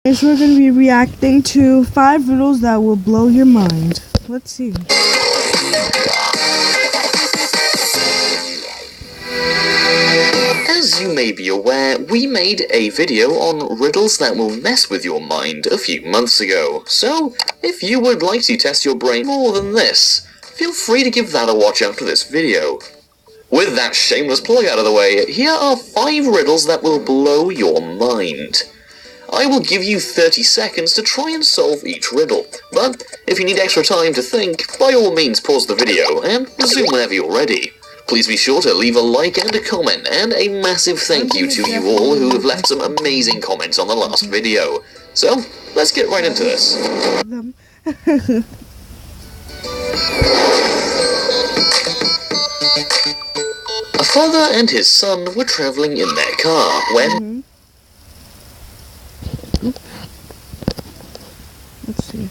So we're going to be reacting to 5 riddles that will blow your mind. Let's see. As you may be aware, we made a video on riddles that will mess with your mind a few months ago. So, if you would like to test your brain more than this, feel free to give that a watch after this video. With that shameless plug out of the way, here are 5 riddles that will blow your mind. I will give you 30 seconds to try and solve each riddle, but if you need extra time to think, by all means pause the video and resume whenever you're ready. Please be sure to leave a like and a comment, and a massive thank you to you all who have left some amazing comments on the last video. So, let's get right into this. A father and his son were travelling in their car when... Let's see.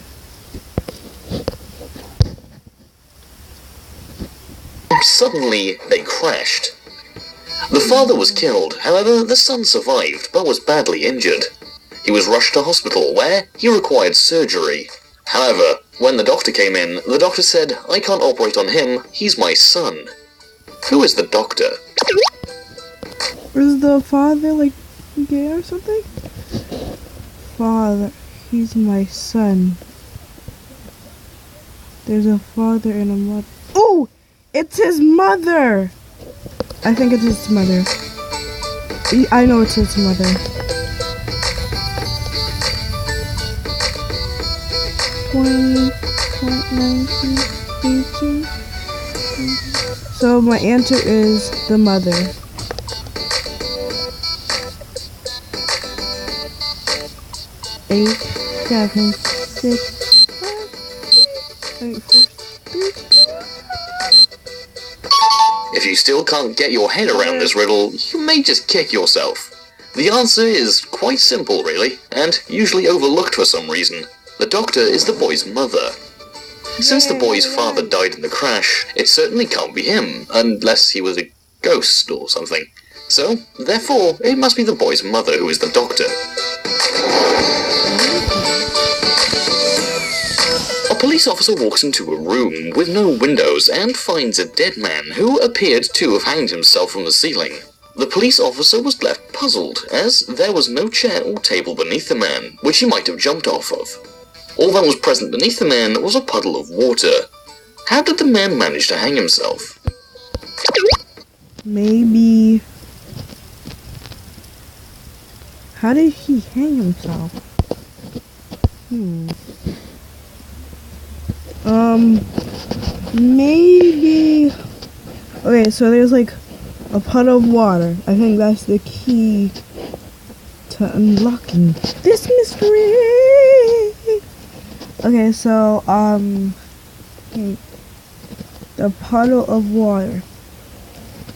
Suddenly, they crashed. The father was killed, however, the son survived, but was badly injured. He was rushed to hospital, where he required surgery. However, when the doctor came in, the doctor said, "I can't operate on him, he's my son." Who is the doctor? Is the father, like, gay or something? Father, he's my son. There's a father and a mother. Oh! It's his mother! I think it's his mother. I know it's his mother. So my answer is the mother. Eight, 7, 6, 5, 8, 4, 3. If you still can't get your head around this riddle, you may just kick yourself. The answer is quite simple, really, and usually overlooked for some reason. The doctor is the boy's mother. Since the boy's father died in the crash, it certainly can't be him, unless he was a ghost or something. So, therefore, it must be the boy's mother who is the doctor. A police officer walks into a room with no windows and finds a dead man who appeared to have hanged himself from the ceiling. The police officer was left puzzled, as there was no chair or table beneath the man, which he might have jumped off of. All that was present beneath the man was a puddle of water. How did the man manage to hang himself? Maybe... How did he hang himself? Maybe... Okay, so there's like a puddle of water. I think that's the key to unlocking this mystery. Okay, so, the puddle of water.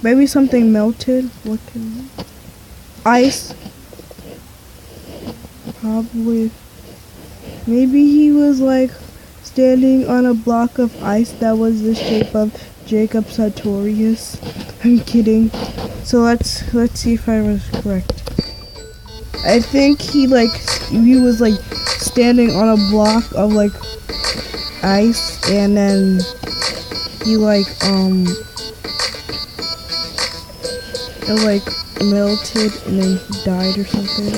Maybe something melted. What can... Ice. Probably. Maybe he was like standing on a block of ice that was the shape of Jacob Sartorius. I'm kidding. So let's see if I was correct. I think he was like standing on a block of like ice, and then he it like melted and then he died or something.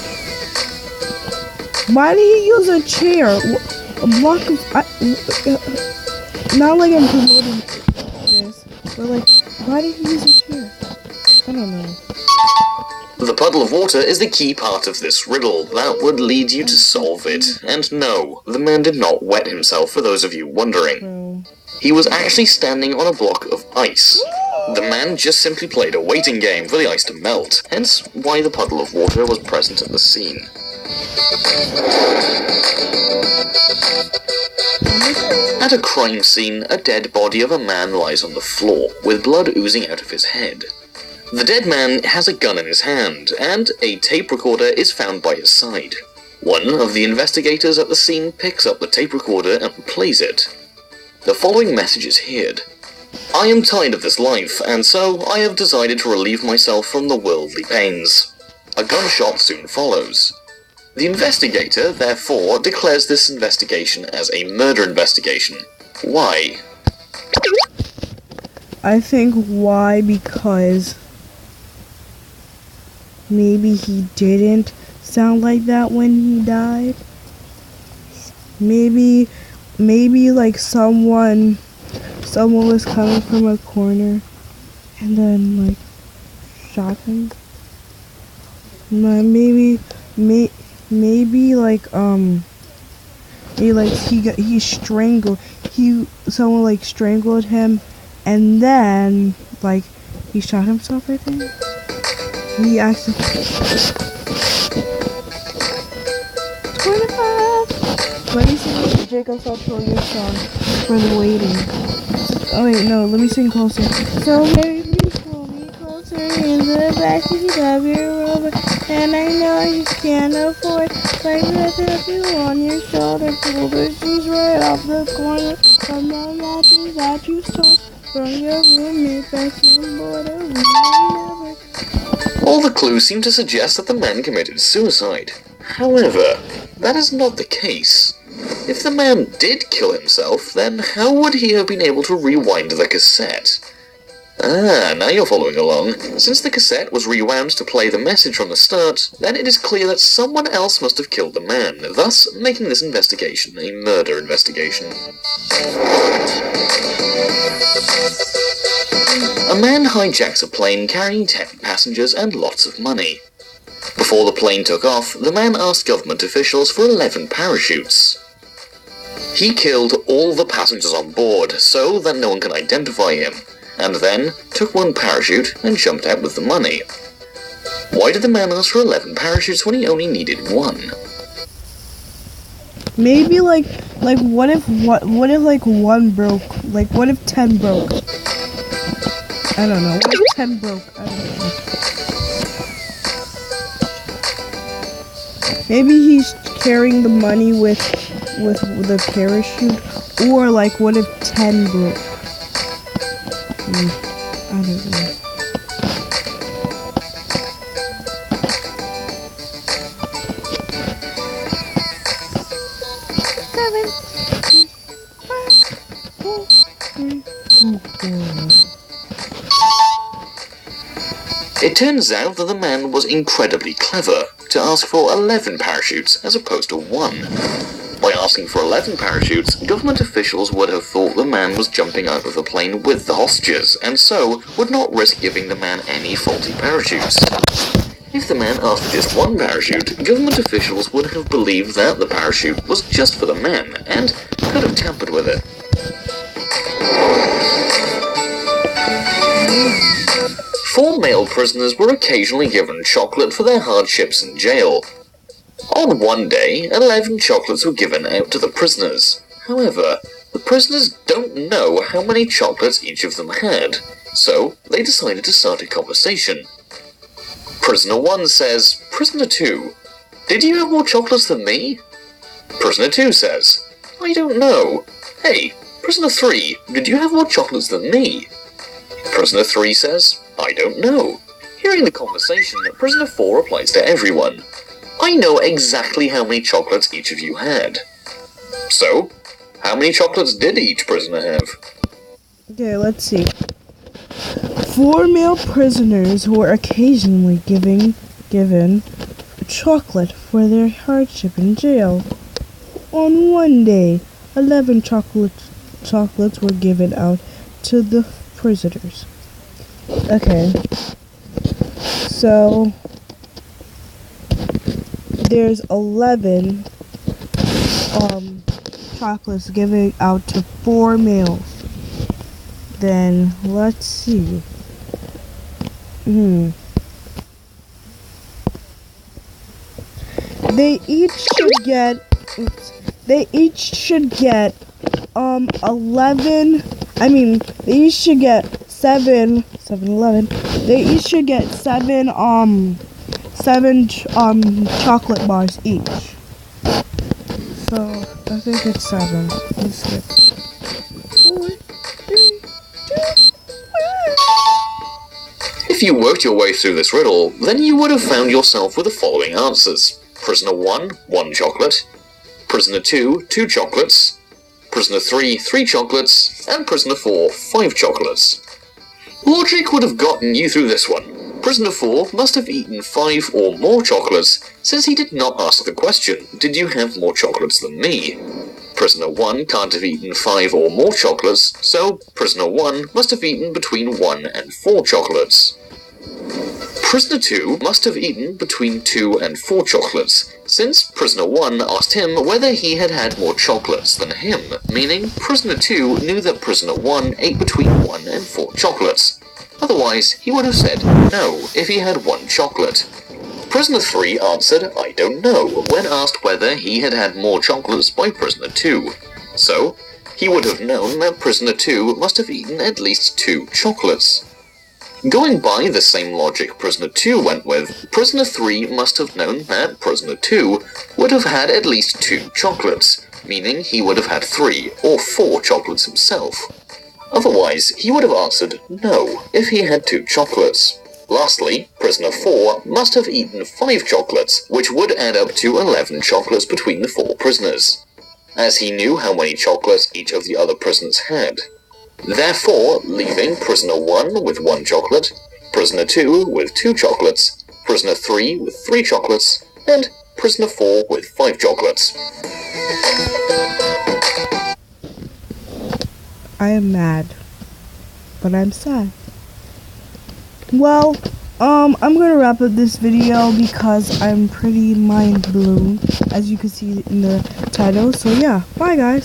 Why did he use a chair? A block of not like I'm promoting this, but like, why did he use a chair? I don't know. The puddle of water is the key part of this riddle that would lead you to solve it. And no, the man did not wet himself, for those of you wondering. He was actually standing on a block of ice. The man just simply played a waiting game for the ice to melt, hence why the puddle of water was present at the scene. At a crime scene, a dead body of a man lies on the floor, with blood oozing out of his head. The dead man has a gun in his hand, and a tape recorder is found by his side. One of the investigators at the scene picks up the tape recorder and plays it. The following message is heard. "I am tired of this life, and so I have decided to relieve myself from the worldly pains." A gunshot soon follows. The investigator, therefore, declares this investigation as a murder investigation. Why? I think why, because maybe he didn't sound like that when he died. Maybe like someone was coming from a corner and then like shot him. Maybe like he strangled someone like strangled him and then like he shot himself, I think. He actually 25. Let me sing Jacob Sartorius song for the waiting. Oh wait, no, let me sing closer. So baby, please pull me closer in the backseat of your Rover, and I know you can't afford like the you on your shoulder. Pull the shoes right off the corner from the mattress that you stole from your roommate back in border. We never. All the clues seem to suggest that the man committed suicide. However, that is not the case. If the man did kill himself, then how would he have been able to rewind the cassette? Ah, now you're following along. Since the cassette was rewound to play the message from the start, then it is clear that someone else must have killed the man, thus making this investigation a murder investigation. A man hijacks a plane carrying 10 passengers and lots of money. Before the plane took off, the man asked government officials for 11 parachutes. He killed all the passengers on board so that no one can identify him, and then took one parachute and jumped out with the money. Why did the man ask for 11 parachutes when he only needed one? Maybe like what if like one broke? Like what if 10 broke? I don't know. What if 10 broke? I don't know. Maybe he's carrying the money with the parachute, or like what if 10 broke? I don't know. It turns out that the man was incredibly clever to ask for 11 parachutes as opposed to 1. By asking for 11 parachutes, government officials would have thought the man was jumping out of the plane with the hostages, and so would not risk giving the man any faulty parachutes. If the man asked for just 1 parachute, government officials would have believed that the parachute was just for the man, and could have tampered with it. Four male prisoners were occasionally given chocolate for their hardships in jail. On one day, 11 chocolates were given out to the prisoners. However, the prisoners don't know how many chocolates each of them had, so they decided to start a conversation. Prisoner 1 says, "Prisoner 2, did you have more chocolates than me?" Prisoner 2 says, "I don't know. Hey, Prisoner 3, did you have more chocolates than me?" Prisoner 3 says, "I don't know." Hearing the conversation, Prisoner 4 replies to everyone, "I know exactly how many chocolates each of you had." So, how many chocolates did each prisoner have? Okay, let's see. 4 male prisoners were occasionally given chocolate for their hardship in jail. On one day, 11 chocolates were given out to the prisoners. Okay, so there's 11 chocolates given out to 4 males. Then let's see. They each should get 11. I mean, they each should get 11. They each should get 7 chocolate bars each. So I think it's 7. Let's skip. 4, 3, 2, 1. If you worked your way through this riddle, then you would have found yourself with the following answers. Prisoner 1, 1 chocolate. Prisoner 2, 2 chocolates. Prisoner 3, 3 chocolates. And Prisoner 4, 5 chocolates. Logic would have gotten you through this one. Prisoner 4 must have eaten 5 or more chocolates, since he did not ask the question, did you have more chocolates than me? Prisoner 1 can't have eaten 5 or more chocolates, so Prisoner 1 must have eaten between 1 and 4 chocolates. Prisoner 2 must have eaten between 2 and 4 chocolates, since Prisoner 1 asked him whether he had had more chocolates than him, meaning Prisoner 2 knew that Prisoner 1 ate between 1 and 4 chocolates. Otherwise, he would have said no if he had 1 chocolate. Prisoner 3 answered, I don't know, when asked whether he had had more chocolates by Prisoner 2. So, he would have known that Prisoner 2 must have eaten at least 2 chocolates. Going by the same logic Prisoner 2 went with, Prisoner 3 must have known that Prisoner 2 would have had at least 2 chocolates, meaning he would have had 3 or 4 chocolates himself. Otherwise, he would have answered no if he had 2 chocolates. Lastly, Prisoner 4 must have eaten 5 chocolates, which would add up to 11 chocolates between the 4 prisoners, as he knew how many chocolates each of the other prisoners had. Therefore, leaving Prisoner 1 with 1 chocolate, Prisoner 2 with 2 chocolates, Prisoner 3 with 3 chocolates, and Prisoner 4 with 5 chocolates. I am mad, but I'm sad. Well, I'm gonna wrap up this video because I'm pretty mind blown, as you can see in the title. So yeah, bye guys.